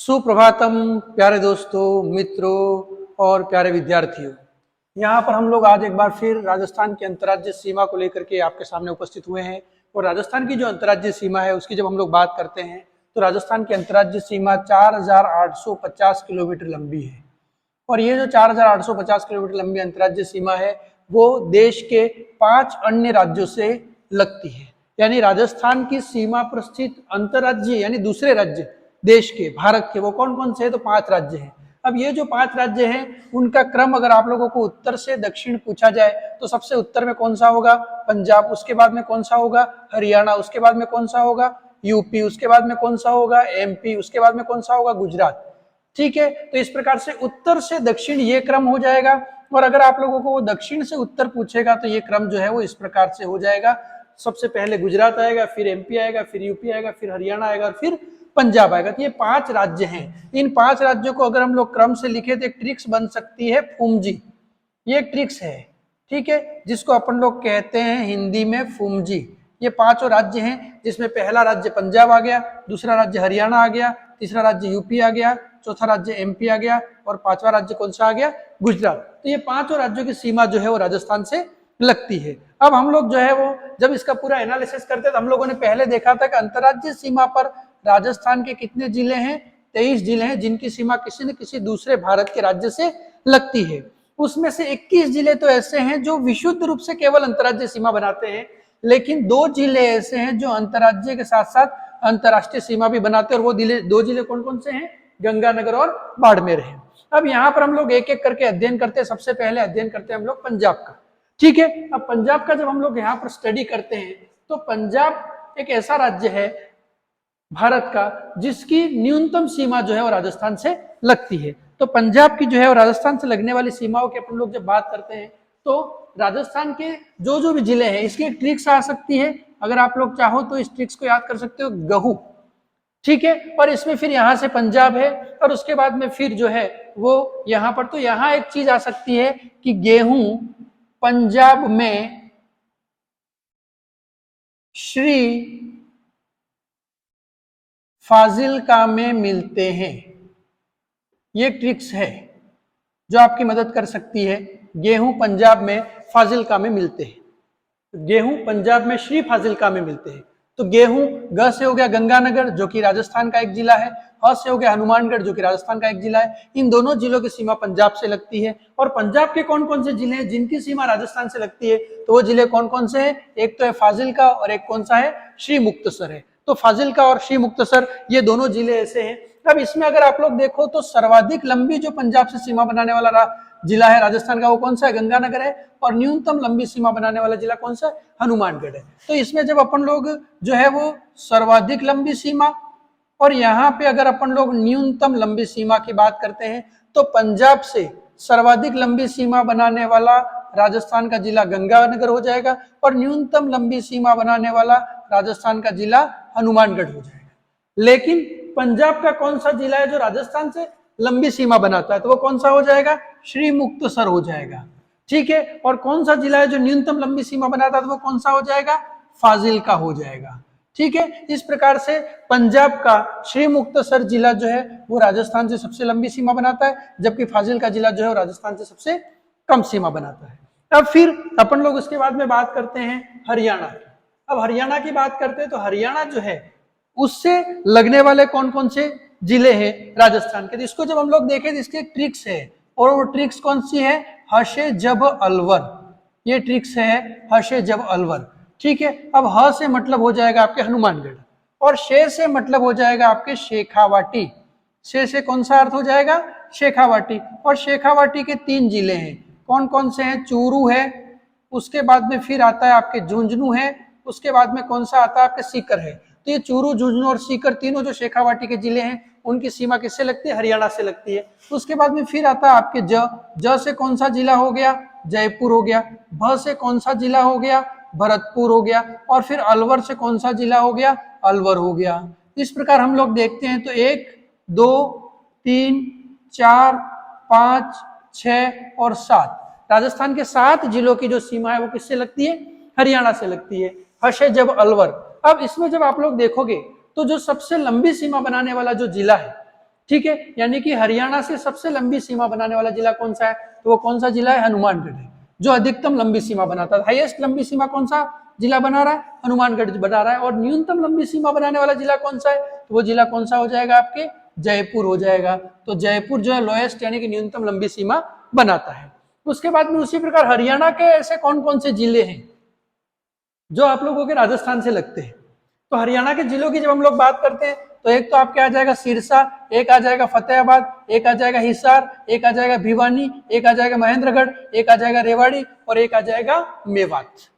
सुप्रभातम प्यारे दोस्तों, मित्रों और प्यारे विद्यार्थियों। यहाँ पर हम लोग आज एक बार फिर राजस्थान की अंतर्राज्यीय सीमा को लेकर के आपके सामने उपस्थित हुए हैं। और राजस्थान की जो अंतर्राज्यीय सीमा है उसकी जब हम लोग बात करते हैं तो राजस्थान की अंतर्राज्यीय सीमा 4850 किलोमीटर लंबी है। और ये जो 4850 किलोमीटर लंबी अंतर्राज्यीय सीमा है वो देश के 5 अन्य राज्यों से लगती है। यानी राजस्थान की सीमा पर स्थित अंतर्राज्यीय यानी दूसरे राज्य देश के, भारत के, वो कौन कौन से हैं? तो 5 राज्य हैं। अब ये जो 5 राज्य हैं उनका क्रम अगर आप लोगों को उत्तर से दक्षिण पूछा जाए तो सबसे उत्तर में कौन सा होगा? पंजाब। उसके बाद में कौन सा होगा? हरियाणा। उसके बाद में कौन सा होगा? यूपी। उसके बाद में कौन सा होगा? एमपी। उसके बाद में कौन सा होगा? गुजरात। ठीक है, तो इस प्रकार से उत्तर से दक्षिण ये क्रम हो जाएगा। और अगर आप लोगों को दक्षिण से उत्तर पूछेगा तो ये क्रम जो है वो इस प्रकार से हो जाएगा। सबसे पहले गुजरात आएगा, फिर एमपी आएगा, फिर यूपी आएगा, फिर हरियाणा आएगा और फिर पंजाब आएगा। तो ये 5 राज्य हैं। इन 5 राज्यों को अगर हम लोग क्रम से लिखे तो एक ट्रिक्स बन सकती है फुमजी। ये एक ट्रिक्स है, ठीक है, जिसको अपन लोग कहते हैं हिंदी में फुमजी। ये 5 राज्य हैं जिसमें पहला राज्य पंजाब आ गया, दूसरा राज्य हरियाणा आ गया, तीसरा राज्य यूपी आ गया, चौथा राज्य एमपी आ गया और 5वां राज्य कौन सा आ गया? गुजरात। तो ये 5 राज्यों की सीमा जो है वो राजस्थान से लगती है। अब हम लोग जो है वो जब इसका पूरा एनालिसिस करते हैं तो हम लोगों ने पहले देखा था कि अंतर्राज्यीय सीमा पर राजस्थान के कितने जिले हैं? 23 जिले हैं जिनकी सीमा किसी न किसी दूसरे भारत के राज्य से लगती है। उसमें से 21 जिले तो ऐसे हैं जो विशुद्ध रूप से केवल अंतर्राज्यीय सीमा बनाते हैं, लेकिन 2 जिले ऐसे हैं जो अंतर्राज्यीय के साथ साथ अंतर्राष्ट्रीय सीमा भी बनाते हैं। और वो 2 जिले कौन कौन से हैं? गंगानगर और बाड़मेर है। अब यहाँ पर हम लोग एक एक करके अध्ययन करते हैं। सबसे पहले अध्ययन करते हैं हम लोग पंजाब का, ठीक है। अब पंजाब का जब हम लोग यहाँ पर स्टडी करते हैं तो पंजाब एक ऐसा राज्य है भारत का जिसकी न्यूनतम सीमा जो है वो राजस्थान से लगती है। तो पंजाब की जो है वो राजस्थान से लगने वाली सीमाओं की अपन लोग जब बात करते हैं तो राजस्थान के जो भी जिले हैं इसकी एक ट्रिक्स आ सकती है। अगर आप लोग चाहो तो इस ट्रिक्स को याद कर सकते हो, गहू, ठीक है। और इसमें फिर यहां से पंजाब है और उसके बाद में फिर जो है वो यहां पर, तो यहां एक चीज आ सकती है कि गेहूं पंजाब में श्री फाजिल्का में मिलते हैं। ये ट्रिक्स है जो आपकी मदद कर सकती है। गेहूं पंजाब में फाजिल्का में मिलते हैं। गेहूं पंजाब में श्री फाजिल्का में मिलते हैं। तो गेहूं ग से हो गया गंगानगर जो कि राजस्थान का एक जिला है, ह से हो गया हनुमानगढ़ जो कि राजस्थान का एक जिला है। इन दोनों जिलों की सीमा पंजाब से लगती है। और पंजाब के कौन कौन से जिले हैं जिनकी सीमा राजस्थान से लगती है? तो वो जिले कौन कौन से हैं? एक तो है फाजिल्का और एक कौन सा है? श्री मुक्तसर है। तो फाजिल्का और श्री मुक्तसर ये दोनों जिले ऐसे हैं। अब इसमें अगर आप लोग देखो तो सर्वाधिक लंबी जो पंजाब से सीमा बनाने वाला जिला है राजस्थान का वो कौन सा है? गंगानगर है। और न्यूनतम लंबी सीमा बनाने वाला जिला कौन सा है? हनुमानगढ़ है। तो इसमें जब अपन लोग जो है वो सर्वाधिक लंबी सीमा और यहाँ पे अगर अपन लोग न्यूनतम लंबी सीमा की बात करते हैं तो पंजाब से सर्वाधिक लंबी सीमा बनाने वाला राजस्थान का जिला गंगानगर हो जाएगा और न्यूनतम लंबी सीमा बनाने वाला राजस्थान का जिला हनुमानगढ़ हो जाएगा। लेकिन पंजाब का कौन सा जिला है जो राजस्थान से लंबी सीमा बनाता है? तो वो कौन सा हो जाएगा? श्री मुक्तसर हो जाएगा, ठीक है। और कौन सा जिला है जो न्यूनतम लंबी सीमा बनाता है? तो वो कौन सा हो जाएगा? फाजिल्का हो जाएगा, ठीक है। इस प्रकार से पंजाब का श्री मुक्तसर जिला जो है वो राजस्थान से सबसे लंबी सीमा बनाता है, जबकि फाजिल्का जिला जो है वो राजस्थान से सबसे कम सीमा बनाता है। अब फिर अपन लोग उसके बाद में बात करते हैं हरियाणा की। अब हरियाणा की बात करते हैं तो हरियाणा जो है उससे लगने वाले कौन कौन से जिले हैं राजस्थान के? तो इसको जब हम लोग देखें तो इसकी एक ट्रिक्स है और वो ट्रिक्स कौन सी है? हशे जब अलवर। ये ट्रिक्स है हशे जब अलवर, ठीक है। अब ह से मतलब हो जाएगा आपके हनुमानगढ़ और शे से मतलब हो जाएगा आपके शेखावाटी। शे से कौन सा अर्थ हो जाएगा? शेखावाटी। और शेखावाटी के 3 जिले हैं। कौन कौन से हैं? चूरू है, उसके बाद में फिर आता है आपके झुंझुनू है, उसके बाद में कौन सा आता है? आपके सीकर है। तो ये चूरू, झुंझुनू और सीकर तीनों जो शेखावाटी के जिले हैं उनकी सीमा किससे लगती है? हरियाणा से लगती है। उसके बाद में फिर आता है आपके ज से कौन सा जिला हो गया? जयपुर हो गया। भ से कौन सा जिला हो गया? भरतपुर हो गया। और फिर अलवर से कौन सा जिला हो गया? अलवर हो गया। इस प्रकार हम लोग देखते हैं तो 1 2 3 4 5 6 और 7 राजस्थान के 7 जिलों की जो सीमा है वो किससे लगती है? हरियाणा से लगती है। हशे जब अलवर। अब इसमें जब आप लोग देखोगे तो जो सबसे लंबी सीमा बनाने वाला जो जिला है, ठीक है, यानी कि हरियाणा से सबसे लंबी सीमा बनाने वाला जिला कौन सा है, तो वो कौन सा जिला है, हनुमानगढ़ है, जो अधिकतम लंबी सीमा बनाता है। हाईएस्ट लंबी सीमा कौन सा जिला बना रहा है, हनुमानगढ़ बना रहा है। और न्यूनतम लंबी सीमा बनाने वाला जिला कौन सा है, तो वो जिला कौन सा हो जाएगा, आपके जयपुर हो जाएगा। तो जयपुर जो है लोएस्ट यानी कि न्यूनतम लंबी सीमा बनाता है। उसके बाद में उसी प्रकार हरियाणा के ऐसे कौन कौन से जिले हैं जो आप लोगों के राजस्थान से लगते हैं। तो हरियाणा के जिलों की जब हम लोग बात करते हैं तो एक तो आपके आ जाएगा सिरसा, एक आ जाएगा फतेहाबाद, एक आ जाएगा हिसार, एक आ जाएगा भिवानी, एक आ जाएगा महेंद्रगढ़, एक आ जाएगा रेवाड़ी और एक आ जाएगा मेवात।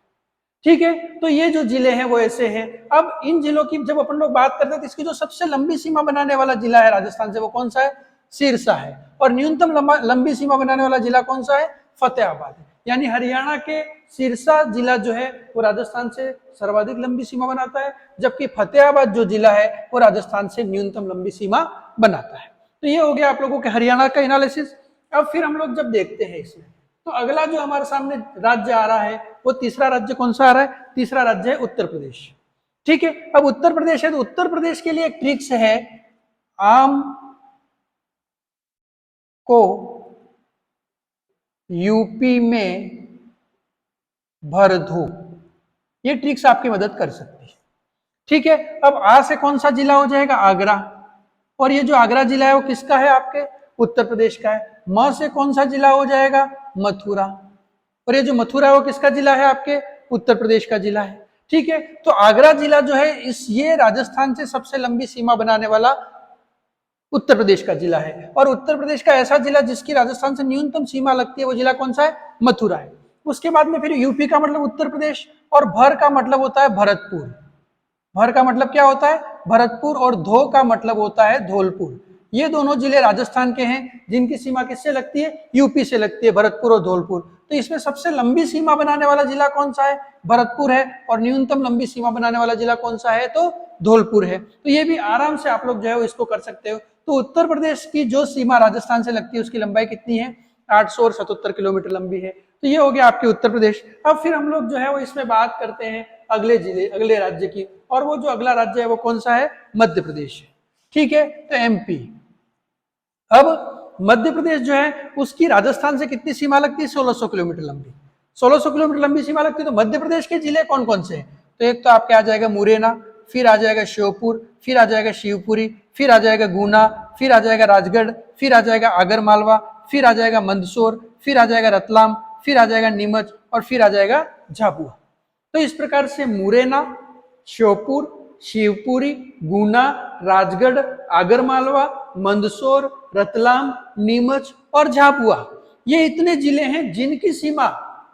ठीक है, तो ये जो जिले हैं वो ऐसे हैं। अब इन जिलों की जब अपन लोग बात करते हैं तो इसकी जो सबसे लंबी सीमा बनाने वाला जिला है राजस्थान से वो कौन सा है, सिरसा है। और न्यूनतम लंबी सीमा बनाने वाला जिला कौन सा है, फतेहाबाद है। यानी हरियाणा के सिरसा जिला जो है वो राजस्थान से सर्वाधिक लंबी सीमा बनाता है, जबकि फतेहाबाद जो जिला है वो राजस्थान से न्यूनतम लंबी सीमा बनाता है। तो ये हो गया आप लोगों के हरियाणा का एनालिसिस। अब फिर हम लोग जब देखते हैं इसमें तो अगला जो हमारे सामने राज्य आ रहा है वो तीसरा राज्य कौन सा आ रहा है, तीसरा राज्य है उत्तर प्रदेश। ठीक है, अब उत्तर प्रदेश है तो उत्तर प्रदेश के लिए एक ट्रिक्स है, आम को यूपी में भर दो, ये ट्रिक्स आपकी मदद कर सकती है। ठीक है, अब आ से कौन सा जिला हो जाएगा, आगरा। और ये जो आगरा जिला है वो किसका है, आपके उत्तर प्रदेश का है। म से कौन सा जिला हो जाएगा, मथुरा। और ये जो मथुरा है वो किसका जिला है, आपके उत्तर प्रदेश का जिला है। ठीक है, तो आगरा जिला जो है ये राजस्थान से सबसे लंबी सीमा बनाने वाला उत्तर प्रदेश का जिला है। और उत्तर प्रदेश का ऐसा जिला जिसकी राजस्थान से न्यूनतम सीमा लगती है वो जिला कौन सा है, मथुरा है। उसके बाद में फिर यूपी का मतलब उत्तर प्रदेश, और भर का मतलब होता है भरतपुर। भर का मतलब क्या होता है, भरतपुर। और धो का मतलब होता है धौलपुर। ये दोनों जिले राजस्थान के हैं जिनकी सीमा किससे लगती है, यूपी से लगती है, भरतपुर और धौलपुर। तो इसमें सबसे लंबी सीमा बनाने वाला जिला कौन सा है, भरतपुर है। और न्यूनतम लंबी सीमा बनाने वाला जिला कौन सा है, तो धौलपुर है। तो ये भी आराम से आप लोग जो है इसको कर सकते हो। तो उत्तर प्रदेश की जो सीमा राजस्थान से लगती है उसकी लंबाई कितनी है, 877 किलोमीटर लंबी है। तो ये हो गया आपके उत्तर प्रदेश। अब फिर हम लोग जो है वो इसमें बात करते हैं अगले जिले, अगले राज्य की। और वो जो अगला राज्य है वो कौन सा है, मध्य प्रदेश है। ठीक है, तो एमपी। अब मध्य प्रदेश जो है उसकी राजस्थान से कितनी सीमा लगती है, 1600 किलोमीटर लंबी। 1600 किलोमीटर लंबी सीमा लगती है। तो मध्य प्रदेश के जिले कौन कौन से हैं, तो एक तो आपके आ जाएगा मुरैना, फिर आ जाएगा श्योपुर, फिर आ जाएगा शिवपुरी, फिर आ जाएगा गुना, फिर आ जाएगा राजगढ़, फिर आ जाएगा आगर मालवा, फिर आ जाएगा मंदसौर, फिर आ जाएगा रतलाम, फिर आ जाएगा नीमच और फिर आ जाएगा झाबुआ। तो इस प्रकार से मुरैना, श्योपुर, शिवपुरी, गुना, राजगढ़, आगरमालवा, मंदसौर, रतलाम, नीमच और झाबुआ, ये इतने जिले हैं जिनकी सीमा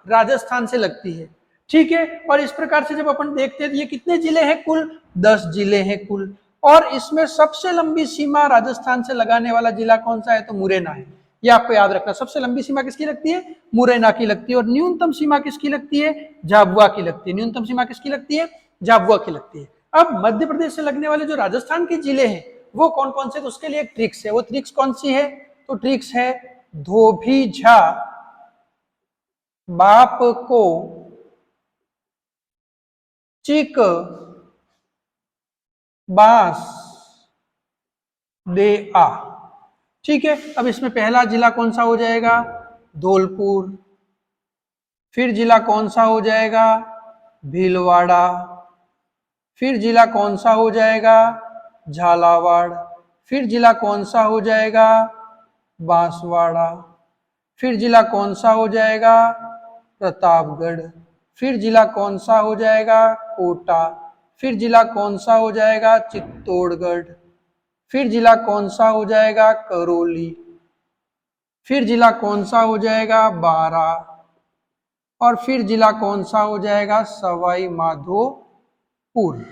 राजस्थान से लगती है। ठीक है, और इस प्रकार से जब अपन देखते हैं तो ये कितने जिले हैं, कुल 10 जिले हैं कुल। और इसमें सबसे लंबी सीमा राजस्थान से लगाने वाला जिला कौन सा है, तो मुरैना है। ये आपको याद रखना, सबसे लंबी सीमा किसकी लगती है, मुरैना की लगती है। और न्यूनतम सीमा किसकी लगती है, झाबुआ की लगती है। न्यूनतम सीमा किसकी लगती है, झाबुआ की लगती है। अब मध्य प्रदेश से लगने वाले जो राजस्थान के जिले हैं वो कौन कौन से, तो उसके लिए एक ट्रिक्स है। वो ट्रिक्स कौन सी है, तो ट्रिक्स है धोबीझा बाप को चिक बास दे आ। ठीक है, अब इसमें पहला जिला कौन सा हो जाएगा, धौलपुर। फिर जिला कौन सा हो जाएगा, भीलवाड़ा। फिर जिला कौन सा हो जाएगा, झालावाड़। फिर जिला कौन सा हो जाएगा, बांसवाड़ा। फिर जिला कौन सा हो जाएगा, प्रतापगढ़। फिर जिला कौन सा हो जाएगा, कोटा। फिर जिला कौन सा हो जाएगा, चित्तौड़गढ़। फिर जिला कौन सा हो जाएगा, करौली। फिर जिला कौन सा हो जाएगा, बारा। और फिर जिला कौन सा हो जाएगा, सवाई माधोपुर।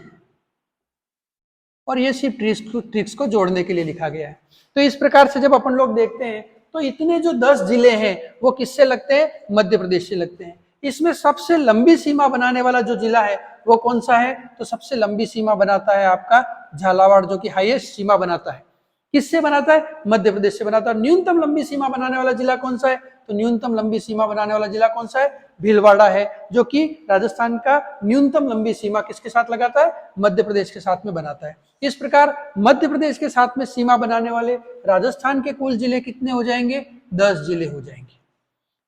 और ये सिर्फ ट्रिक्स को जोड़ने के लिए लिखा गया है। तो इस प्रकार से जब अपन लोग देखते हैं तो इतने जो 10 जिले हैं वो किससे लगते हैं, मध्य प्रदेश से लगते हैं। इसमें सबसे लंबी सीमा बनाने वाला जो जिला है वो कौन सा है, तो सबसे लंबी सीमा बनाता है आपका झालावाड़, जो कि हाईएस्ट सीमा बनाता है। किससे बनाता है, मध्य प्रदेश से बनाता है। न्यूनतम लंबी सीमा बनाने वाला जिला कौन सा है, तो न्यूनतम लंबी सीमा बनाने वाला जिला कौन सा है, भीलवाड़ा है, जो कि राजस्थान का न्यूनतम लंबी सीमा किसके साथ लगाता है, मध्य प्रदेश के साथ में बनाता है। इस प्रकार मध्य प्रदेश के साथ में सीमा बनाने वाले राजस्थान के कुल जिले कितने हो जाएंगे, 10 जिले हो जाएंगे।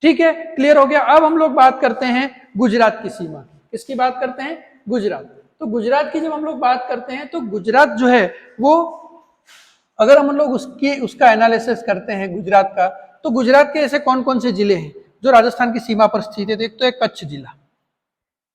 ठीक है, क्लियर हो गया। अब हम लोग बात करते हैं गुजरात की सीमा की। किसकी बात करते हैं, गुजरात। तो गुजरात की जब हम लोग बात करते हैं तो गुजरात जो है वो, अगर हम लोग उसका एनालिसिस करते हैं गुजरात का, तो गुजरात के ऐसे कौन कौन से जिले हैं जो राजस्थान की सीमा पर स्थित है। तो एक तो है कच्छ जिला,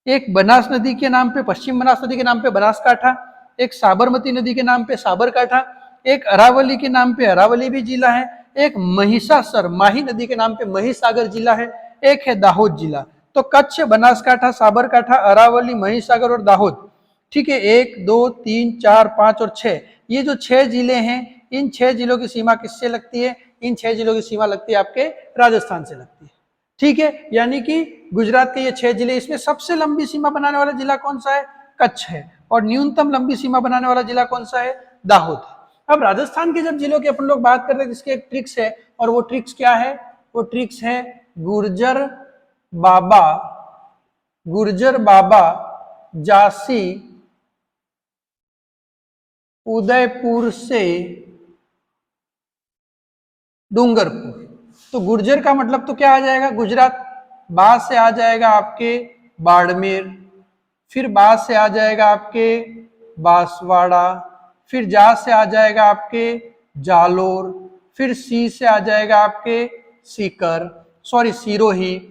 एक बनास नदी के नाम पे, पश्चिम बनास नदी के नाम पे बनासकाठा, एक साबरमती नदी के नाम पे साबरकाठा, एक अरावली के नाम पे अरावली भी जिला है, एक महिसासर माही नदी के नाम पे महिसागर जिला है, एक है दाहोद जिला। तो कच्छ, बनासकाठा, साबरकाठा, अरावली, महिसागर और दाहोद। ठीक है, 1 2 3 4 5 और 6, ये जो 6 जिले हैं, इन 6 जिलों की सीमा किससे लगती है, इन 6 जिलों की सीमा लगती है आपके राजस्थान से लगती है। ठीक है, यानी कि गुजरात के ये 6 जिले, इसमें सबसे लंबी सीमा बनाने वाला जिला कौन सा है, कच्छ है, और न्यूनतम लंबी सीमा बनाने वाला जिला कौन सा है, दाहोद है। अब राजस्थान के जब जिलों की अपन लोग बात करते हैं, जिसके एक ट्रिक्स है, और वो ट्रिक्स क्या है, वो ट्रिक्स है गुर्जर बाबा, जासी, उदयपुर से डूंगरपुर। तो गुर्जर का मतलब तो क्या आ जाएगा, गुजरात, बाद से आ जाएगा आपके बाड़मेर, फिर बाद से आ जाएगा आपके बांसवाड़ा, फिर जा से आ जाएगा आपके जालोर, फिर सी से आ जाएगा आपके सिरोही,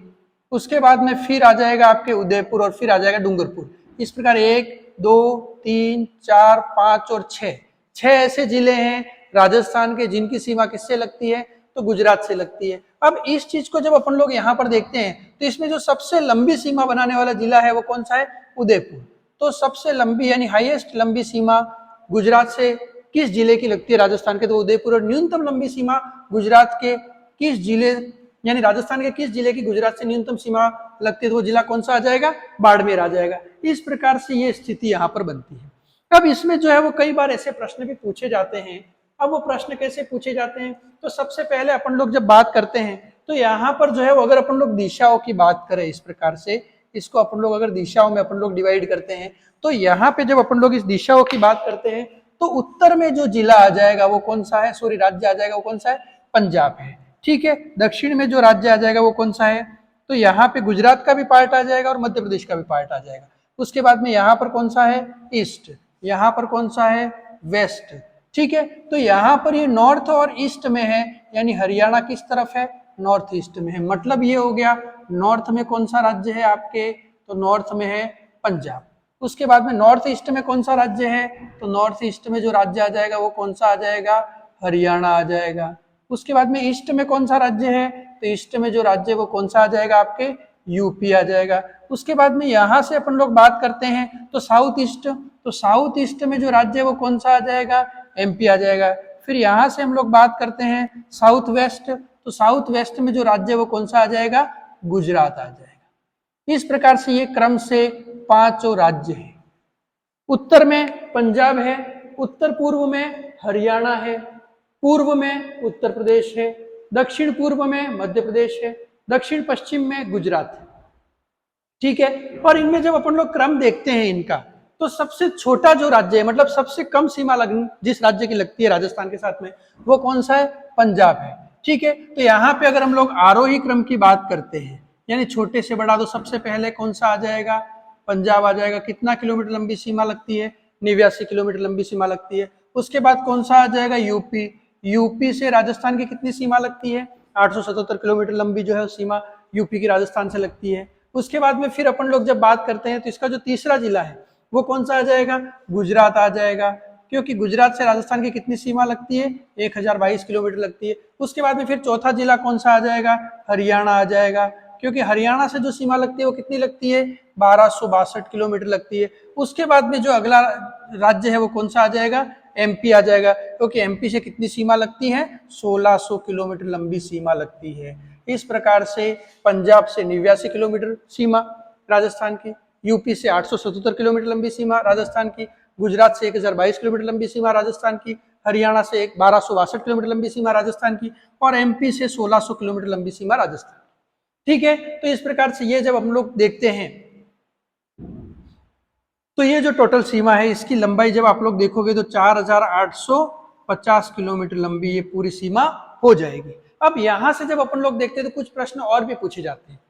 उसके बाद में फिर आ जाएगा आपके उदयपुर, और फिर आ जाएगा डूंगरपुर। इस प्रकार 1 2 3 4 5 और 6 ऐसे जिले हैं राजस्थान के जिनकी सीमा किससे लगती है, तो गुजरात से लगती है। अब इस चीज को जब अपन लोग यहाँ पर देखते हैं तो इसमें जो सबसे लंबी सीमा बनाने वाला जिला है वो कौन सा है, उदयपुर। तो सबसे लंबी यानी हाईएस्ट लंबी सीमा गुजरात से किस जिले की लगती है, राजस्थान के, तो उदयपुर। और न्यूनतम लंबी सीमा गुजरात के किस जिले, यानी राजस्थान के किस जिले की गुजरात से न्यूनतम सीमा लगती है, तो वो जिला कौन सा आ जाएगा, बाड़मेर आ जाएगा। इस प्रकार से ये स्थिति यहाँ पर बनती है। अब इसमें जो है वो कई बार ऐसे प्रश्न भी पूछे जाते हैं। अब वो प्रश्न कैसे पूछे जाते हैं, तो सबसे पहले अपन लोग जब बात करते हैं तो यहाँ पर जो है वो, अगर अपन लोग दिशाओं की बात करें, इस प्रकार से इसको अपन लोग अगर दिशाओं में अपन लोग डिवाइड करते हैं, तो यहाँ पे जब अपन लोग इस दिशाओं की बात करते हैं तो उत्तर में जो जिला आ जाएगा वो कौन सा है, राज्य आ जाएगा वो कौन सा है, पंजाब है। ठीक है, दक्षिण में जो राज्य आ जाएगा वो कौन सा है, तो यहाँ पे गुजरात का भी पार्ट आ जाएगा और मध्य प्रदेश का भी पार्ट आ जाएगा। उसके बाद में यहाँ पर कौन सा है, ईस्ट, यहाँ पर कौन सा है, वेस्ट। ठीक है, तो यहाँ पर ये नॉर्थ और ईस्ट में है, यानी हरियाणा किस तरफ है, नॉर्थ ईस्ट में है। मतलब ये हो गया, नॉर्थ में कौन सा राज्य है आपके, तो नॉर्थ में है पंजाब। उसके बाद में नॉर्थ ईस्ट में कौन सा राज्य है, तो नॉर्थ ईस्ट में जो राज्य आ जाएगा वो कौन सा आ जाएगा, हरियाणा आ जाएगा। उसके बाद में ईस्ट में कौन सा राज्य है, तो ईस्ट में जो राज्य है वो कौन सा आ जाएगा आपके, यूपी आ जाएगा। उसके बाद में यहाँ से अपन लोग बात करते हैं तो साउथ ईस्ट, तो साउथ ईस्ट में जो राज्य है वो कौन सा आ जाएगा, एमपी आ जाएगा। फिर यहाँ से हम लोग बात करते हैं साउथ वेस्ट, तो साउथ वेस्ट में जो राज्य है वो कौन सा आ जाएगा, गुजरात आ जाएगा। इस प्रकार से ये क्रम से 5 राज्य हैं। उत्तर में पंजाब है, उत्तर पूर्व में हरियाणा है, पूर्व में उत्तर प्रदेश है, दक्षिण पूर्व में मध्य प्रदेश है, दक्षिण पश्चिम में गुजरात है। ठीक है, और इनमें जब अपन लोग क्रम देखते हैं इनका, तो सबसे छोटा जो राज्य है, मतलब सबसे कम सीमा लगनी जिस राज्य की लगती है राजस्थान के साथ में, वो कौन सा है, पंजाब है। ठीक है, तो यहाँ पे अगर हम लोग आरोही क्रम की बात करते हैं, यानी छोटे से बड़ा, तो सबसे पहले कौन सा आ जाएगा, पंजाब आ जाएगा। कितना किलोमीटर लंबी सीमा लगती है, 89 किलोमीटर लंबी सीमा लगती है। उसके बाद कौन सा आ जाएगा, यूपी। यूपी से राजस्थान की कितनी सीमा लगती है, 877 किलोमीटर लंबी जो है सीमा यूपी की राजस्थान से लगती है। उसके बाद में फिर अपन लोग जब बात करते हैं तो इसका जो तीसरा जिला है वो कौन सा आ जाएगा, गुजरात आ जाएगा, क्योंकि गुजरात से राजस्थान की कितनी सीमा लगती है, 1022 किलोमीटर लगती है। उसके बाद में फिर चौथा जिला कौन सा आ जाएगा, हरियाणा आ जाएगा, क्योंकि हरियाणा से जो सीमा लगती है वो कितनी लगती है, 1262 किलोमीटर लगती है। उसके बाद में जो अगला राज्य है वो कौन सा आ जाएगा, एमपी आ जाएगा, क्योंकि एमपी से कितनी सीमा लगती है, 1600 किलोमीटर लंबी सीमा लगती है। इस प्रकार से पंजाब से 89 किलोमीटर सीमा राजस्थान की, यूपी से 877 किलोमीटर लंबी सीमा राजस्थान की, गुजरात से 1022 किलोमीटर लंबी सीमा राजस्थान की, हरियाणा से 1262 किलोमीटर लंबी सीमा राजस्थान की, और एमपी से 1600 किलोमीटर लंबी सीमा राजस्थान। ठीक है, तो इस प्रकार से ये जब हम लोग देखते हैं तो ये जो टोटल सीमा है इसकी लंबाई जब आप लोग देखोगे तो 4850 किलोमीटर लंबी ये पूरी सीमा हो जाएगी। अब यहां से जब अपन लोग देखते हैं तो कुछ प्रश्न और भी पूछे जाते हैं।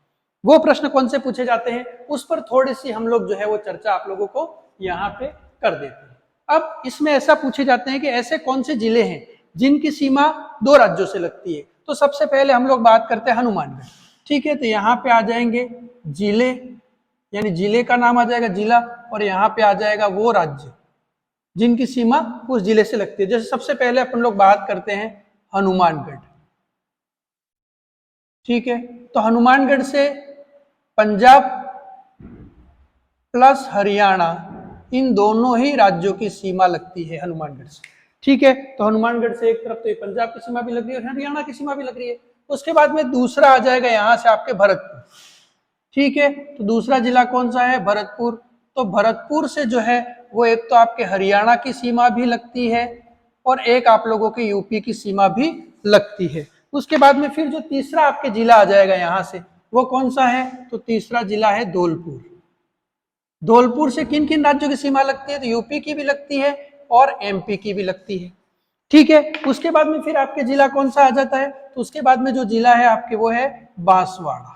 वो प्रश्न कौन से पूछे जाते हैं उस पर थोड़ी सी हम लोग जो है वो चर्चा आप लोगों को यहाँ पे कर देते हैं। अब इसमें ऐसा पूछे जाते हैं कि ऐसे कौन से जिले हैं जिनकी सीमा 2 राज्यों से लगती है। तो सबसे पहले हम लोग बात करते हैं हनुमानगढ़। ठीक है, तो यहाँ पे आ जाएंगे जिले, यानी जिले का नाम आ जाएगा जिला, और यहाँ पे आ जाएगा वो राज्य जिनकी सीमा उस जिले से लगती है। जैसे सबसे पहले अपन लोग बात करते हैं हनुमानगढ़। ठीक है, तो हनुमानगढ़ से पंजाब प्लस हरियाणा इन दोनों ही राज्यों की सीमा लगती है हनुमानगढ़ से। ठीक है, तो हनुमानगढ़ से एक तरफ तो ये पंजाब की सीमा भी लग रही है और हरियाणा की सीमा भी लग रही है। उसके बाद में दूसरा आ जाएगा यहाँ से आपके भरतपुर। ठीक है, तो दूसरा जिला कौन सा है, भरतपुर। तो भरतपुर से जो है वो एक तो आपके हरियाणा की सीमा भी लगती है और एक आप लोगों के यूपी की सीमा भी लगती है। उसके बाद में फिर जो तीसरा आपके जिला आ जाएगा यहाँ से वो कौन सा है, तो तीसरा जिला है धौलपुर। धौलपुर से किन किन राज्यों की सीमा लगती है, तो यूपी की भी लगती है और एमपी की भी लगती है। ठीक है, उसके बाद में फिर आपके जिला कौन सा आ जाता है, तो उसके बाद में जो जिला है आपके वो है बांसवाड़ा।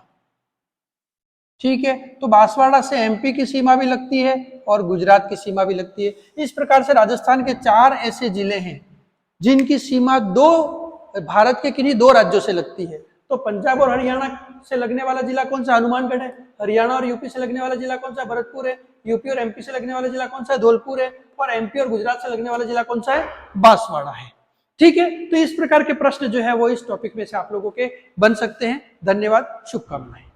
ठीक है, तो बांसवाड़ा से एमपी की सीमा भी लगती है और गुजरात की सीमा भी लगती है। इस प्रकार से राजस्थान के 4 ऐसे जिले हैं जिनकी सीमा भारत के किन्हीं 2 राज्यों से लगती है। तो पंजाब और हरियाणा से लगने वाला जिला कौन सा, हनुमानगढ़ है। हरियाणा और यूपी से लगने वाला जिला कौन सा, भरतपुर है। यूपी और एमपी से लगने वाला जिला कौन सा है, धौलपुर है। और एमपी और गुजरात से लगने वाला जिला कौन सा है, बांसवाड़ा है। ठीक है, तो इस प्रकार के प्रश्न जो है वो इस टॉपिक में से आप लोगों के बन सकते हैं। धन्यवाद, शुभकामनाएं।